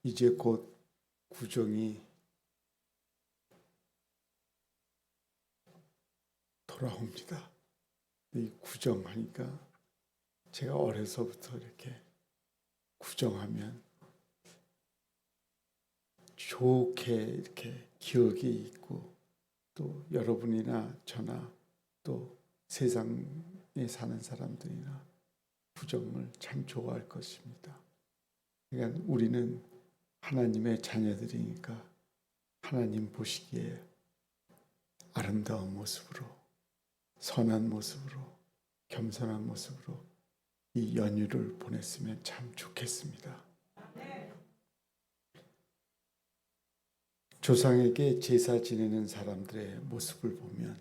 이제 곧 구정이 돌아옵니다. 이 구정하니까 제가 어려서부터 이렇게 구정하면 좋게 이렇게 기억이 있고, 또 여러분이나 저나 또 세상에 사는 사람들이나 구정을 참 좋아할 것입니다. 그러니까 우리는 하나님의 자녀들이니까 하나님 보시기에 아름다운 모습으로, 선한 모습으로, 겸손한 모습으로 이 연휴를 보냈으면 참 좋겠습니다. 조상에게 제사 지내는 사람들의 모습을 보면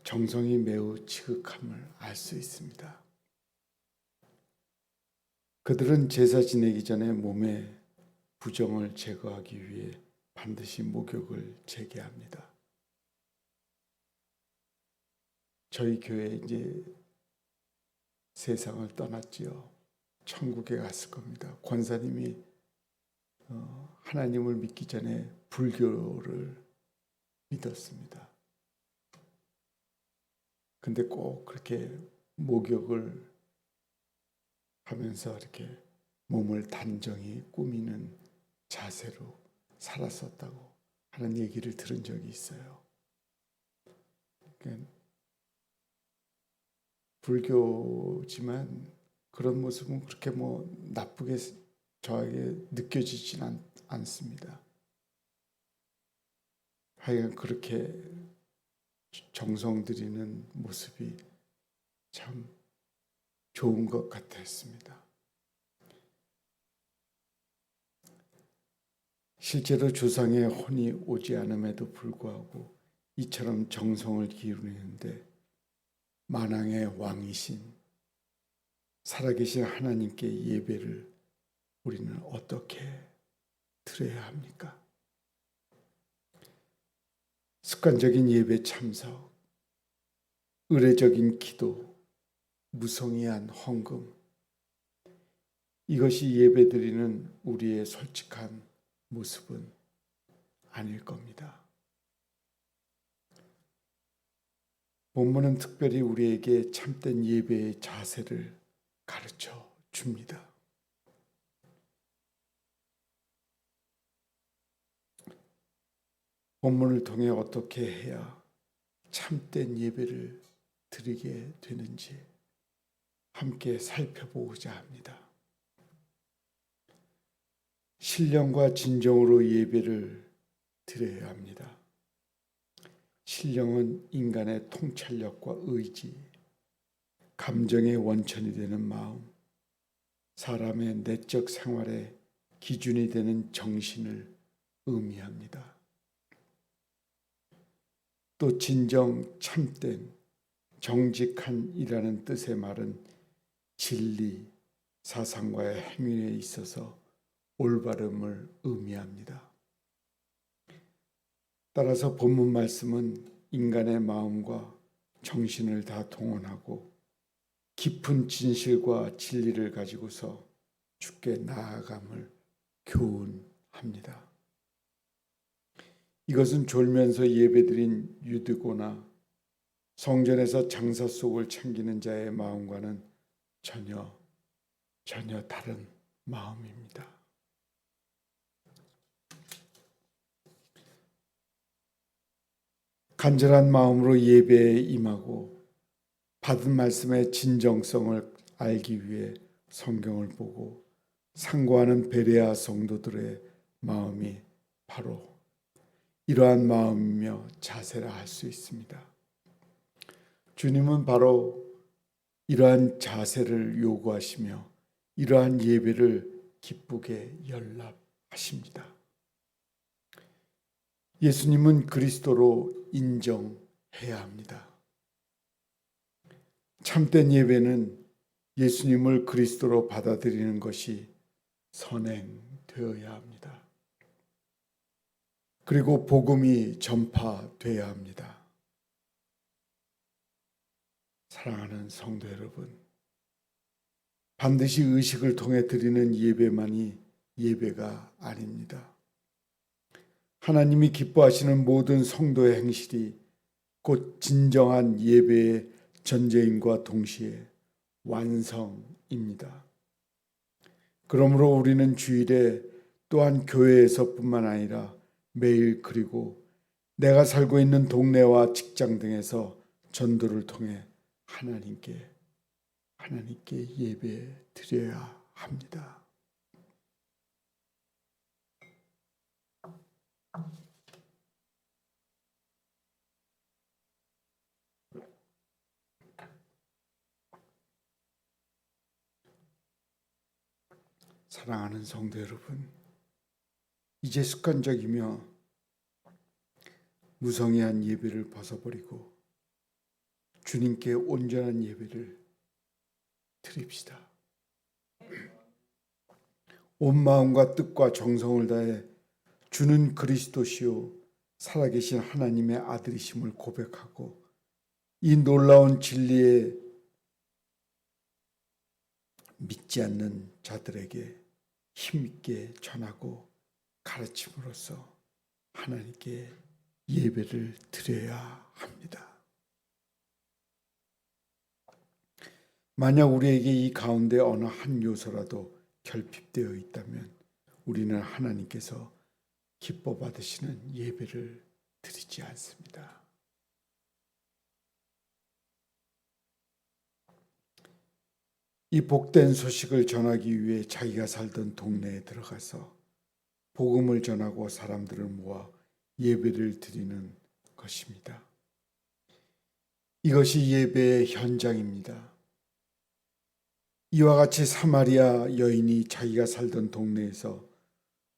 정성이 매우 지극함을 알 수 있습니다. 그들은 제사 지내기 전에 몸의 부정을 제거하기 위해 반드시 목욕을 재개합니다. 저희 교회 이제 세상을 떠났지요. 천국에 갔을 겁니다. 권사님이 하나님을 믿기 전에 불교를 믿었습니다. 근데 꼭 그렇게 목욕을 하면서 이렇게 몸을 단정히 꾸미는 자세로 살았었다고 하는 얘기를 들은 적이 있어요. 그러니까 불교지만 그런 모습은 그렇게 나쁘게 저에게 느껴지진 않습니다. 하여간 그렇게 정성 들이는 모습이 참 좋은 것 같았습니다. 실제로 조상의 혼이 오지 않음에도 불구하고 이처럼 정성을 기울이는데 만왕의 왕이신 살아계신 하나님께 예배를 우리는 어떻게 드려야 합니까? 습관적인 예배 참석, 의례적인 기도, 무성의한 헌금, 이것이 예배드리는 우리의 솔직한 모습은 아닐 겁니다. 본문은 특별히 우리에게 참된 예배의 자세를 가르쳐 줍니다. 본문을 통해 어떻게 해야 참된 예배를 드리게 되는지 함께 살펴보고자 합니다. 신령과 진정으로 예배를 드려야 합니다. 신령은 인간의 통찰력과 의지, 감정의 원천이 되는 마음, 사람의 내적 생활의 기준이 되는 정신을 의미합니다. 또 진정, 참된, 정직한이라는 뜻의 말은 진리, 사상과의 행위에 있어서 올바름을 의미합니다. 따라서 본문 말씀은 인간의 마음과 정신을 다 동원하고 깊은 진실과 진리를 가지고서 주께 나아감을 교훈합니다. 이것은 졸면서 예배드린 유드고나 성전에서 장사 속을 챙기는 자의 마음과는 전혀 다른 마음입니다. 간절한 마음으로 예배에 임하고 받은 말씀의 진정성을 알기 위해 성경을 보고 상고하는 베레아 성도들의 마음이 바로 이러한 마음이며 자세라 할 수 있습니다. 주님은 바로 이러한 자세를 요구하시며 이러한 예배를 기쁘게 연락하십니다. 예수님은 그리스도로 인정해야 합니다. 참된 예배는 예수님을 그리스도로 받아들이는 것이 선행되어야 합니다. 그리고 복음이 전파되어야 합니다. 사랑하는 성도 여러분, 반드시 의식을 통해 드리는 예배만이 예배가 아닙니다. 하나님이 기뻐하시는 모든 성도의 행실이 곧 진정한 예배의 전제임과 동시에 완성입니다. 그러므로 우리는 주일에 또한 교회에서뿐만 아니라 매일 그리고 내가 살고 있는 동네와 직장 등에서 전도를 통해 하나님께 예배 드려야 합니다. 사랑하는 성도 여러분, 이제 습관적이며 무성의한 예배를 벗어버리고 주님께 온전한 예배를 드립시다. 온 마음과 뜻과 정성을 다해 주는 그리스도시요 살아계신 하나님의 아들이심을 고백하고 이 놀라운 진리에 믿지 않는 자들에게 힘있게 전하고 가르침으로써 하나님께 예배를 드려야 합니다. 만약 우리에게 이 가운데 어느 한 요소라도 결핍되어 있다면 우리는 하나님께서 기뻐 받으시는 예배를 드리지 않습니다. 이 복된 소식을 전하기 위해 자기가 살던 동네에 들어가서 복음을 전하고 사람들을 모아 예배를 드리는 것입니다. 이것이 예배의 현장입니다. 이와 같이 사마리아 여인이 자기가 살던 동네에서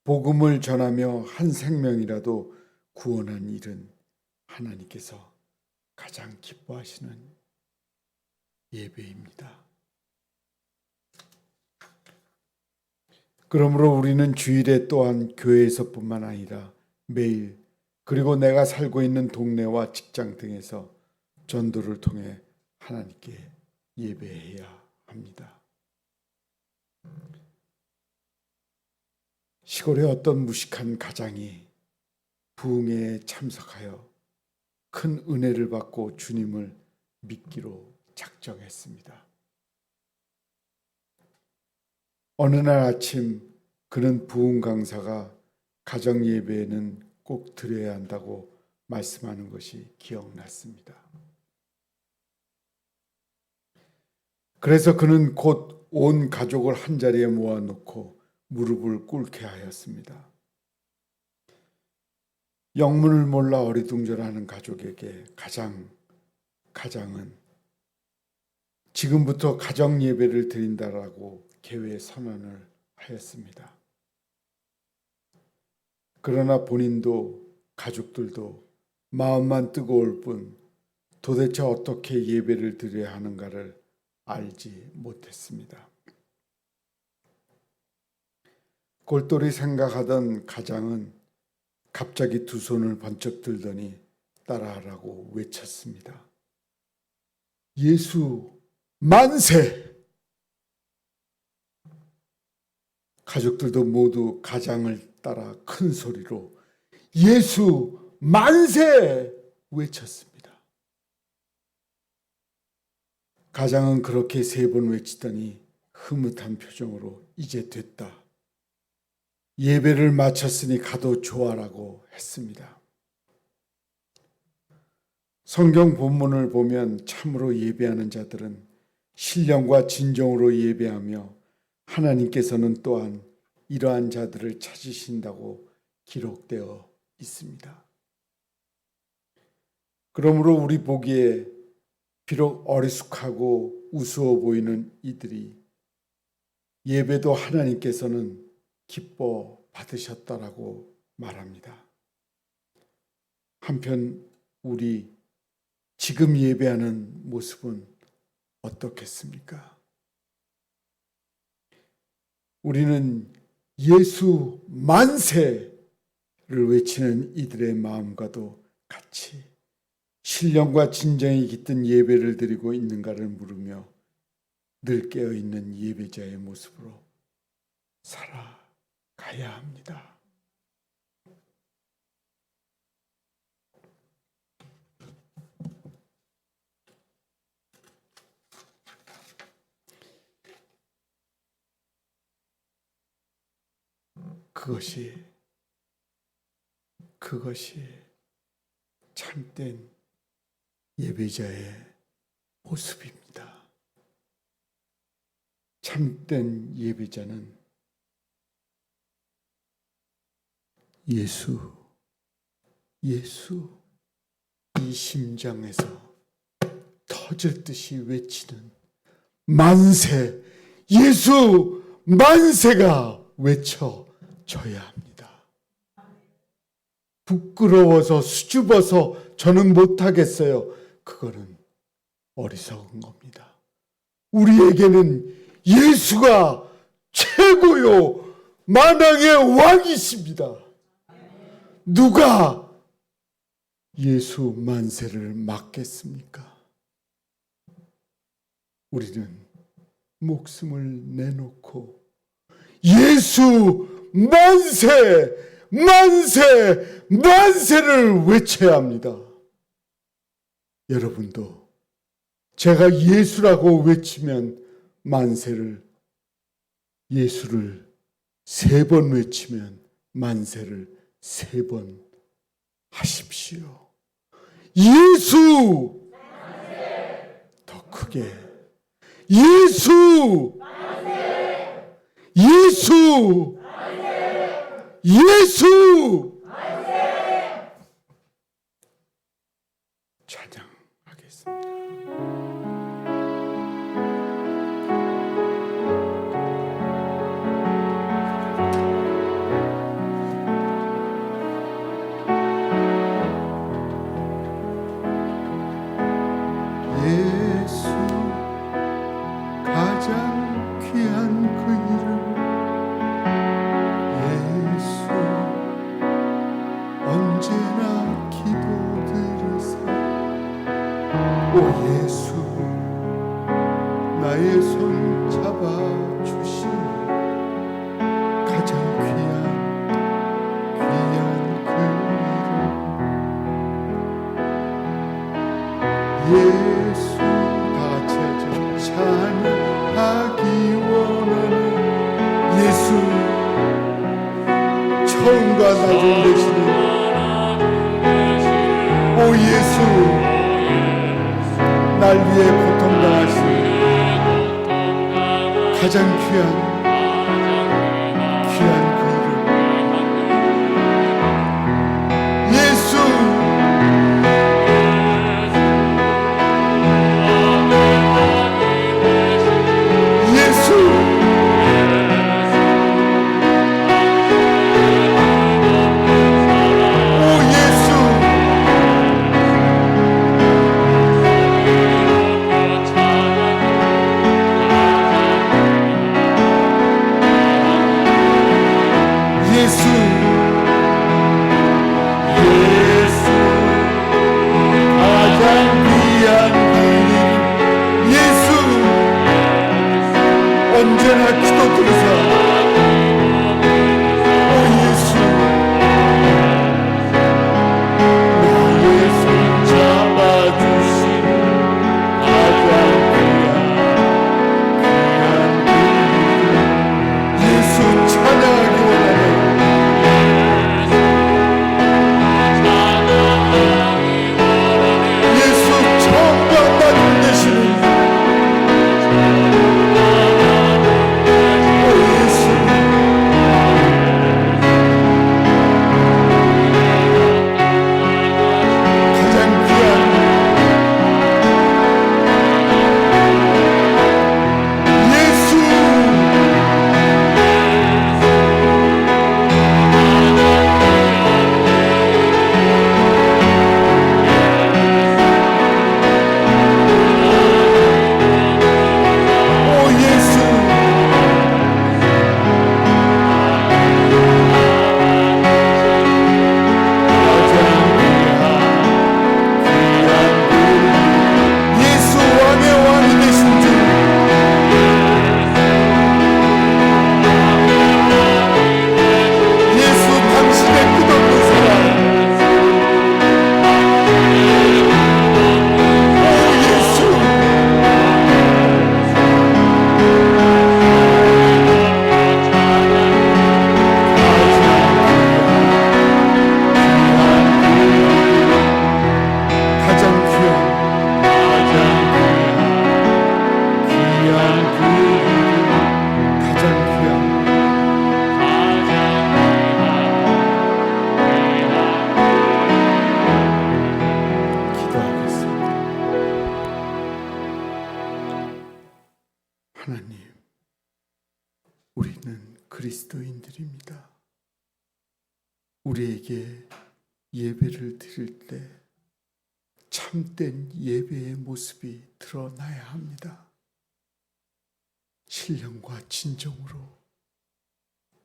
복음을 전하며 한 생명이라도 구원한 일은 하나님께서 가장 기뻐하시는 예배입니다. 그러므로 우리는 주일에 또한 교회에서뿐만 아니라 매일 그리고 내가 살고 있는 동네와 직장 등에서 전도를 통해 하나님께 예배해야 합니다. 시골의 어떤 무식한 가장이 부흥회에 참석하여 큰 은혜를 받고 주님을 믿기로 작정했습니다. 어느 날 아침 그는 부흥 강사가 가정 예배에는 꼭 드려야 한다고 말씀하는 것이 기억났습니다. 그래서 그는 곧 온 가족을 한자리에 모아놓고 무릎을 꿇게 하였습니다. 영문을 몰라 어리둥절하는 가족에게 가장은 지금부터 가정 예배를 드린다라고 개회 선언을 하였습니다. 그러나 본인도 가족들도 마음만 뜨거울 뿐 도대체 어떻게 예배를 드려야 하는가를 알지 못했습니다. 골똘히 생각하던 가장은 갑자기 두 손을 번쩍 들더니 따라하라고 외쳤습니다. 예수 만세! 가족들도 모두 가장을 따라 큰 소리로 예수 만세! 외쳤습니다. 가장은 그렇게 3번 외치더니 흐뭇한 표정으로 이제 됐다. 예배를 마쳤으니 가도 좋아라고 했습니다. 성경 본문을 보면 참으로 예배하는 자들은 신령과 진정으로 예배하며 하나님께서는 또한 이러한 자들을 찾으신다고 기록되어 있습니다. 그러므로 우리 보기에 비록 어리숙하고 우스워 보이는 이들이 예배도 하나님께서는 기뻐 받으셨다라고 말합니다. 한편 우리 지금 예배하는 모습은 어떻겠습니까? 우리는 예수 만세를 외치는 이들의 마음과도 같이 신령과 진정이 깃든 예배를 드리고 있는가를 물으며 늘 깨어있는 예배자의 모습으로 살아가야 합니다. 그것이 참된 예배자의 모습입니다. 참된 예배자는 예수 이 심장에서 터질 듯이 외치는 만세, 예수 만세가 외쳐져야 합니다. 부끄러워서 수줍어서 저는 못하겠어요. 그거는 어리석은 겁니다. 우리에게는 예수가 최고요 만왕의 왕이십니다. 누가 예수 만세를 막겠습니까? 우리는 목숨을 내놓고 예수 만세, 만세, 만세를 외쳐야 합니다. 여러분도 제가 예수라고 외치면 만세를, 예수를 3번 외치면 만세를 3번 하십시오. 예수! 더 크게. 예수! 예수! 예수! 찬양하겠습니다. 예수 가장 귀한 그 이름 예수 언제나 기도 들으사 오 예수 나의 손 잡아주시니 가장 귀한 그 이름 예수 다 제자 찬양하기 원하는 예수 처음과 나중 되시는 오 예수 날 위해 고통당하신 가장 귀한 그 이름 예수 그리스도인들입니다. 우리에게 예배를 드릴 때 참된 예배의 모습이 드러나야 합니다. 신령과 진정으로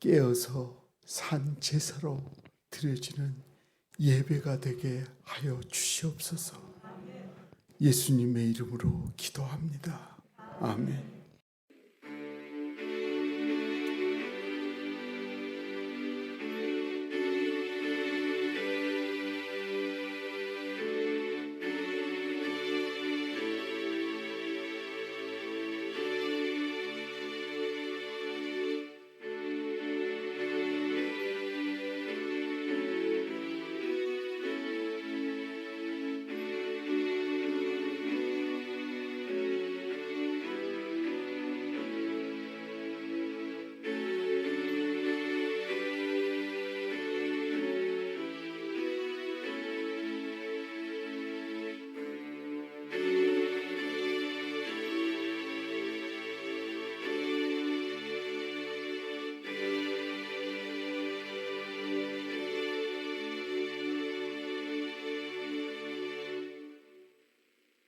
깨어서 산 제사로 드려지는 예배가 되게 하여 주시옵소서. 예수님의 이름으로 기도합니다. 아멘.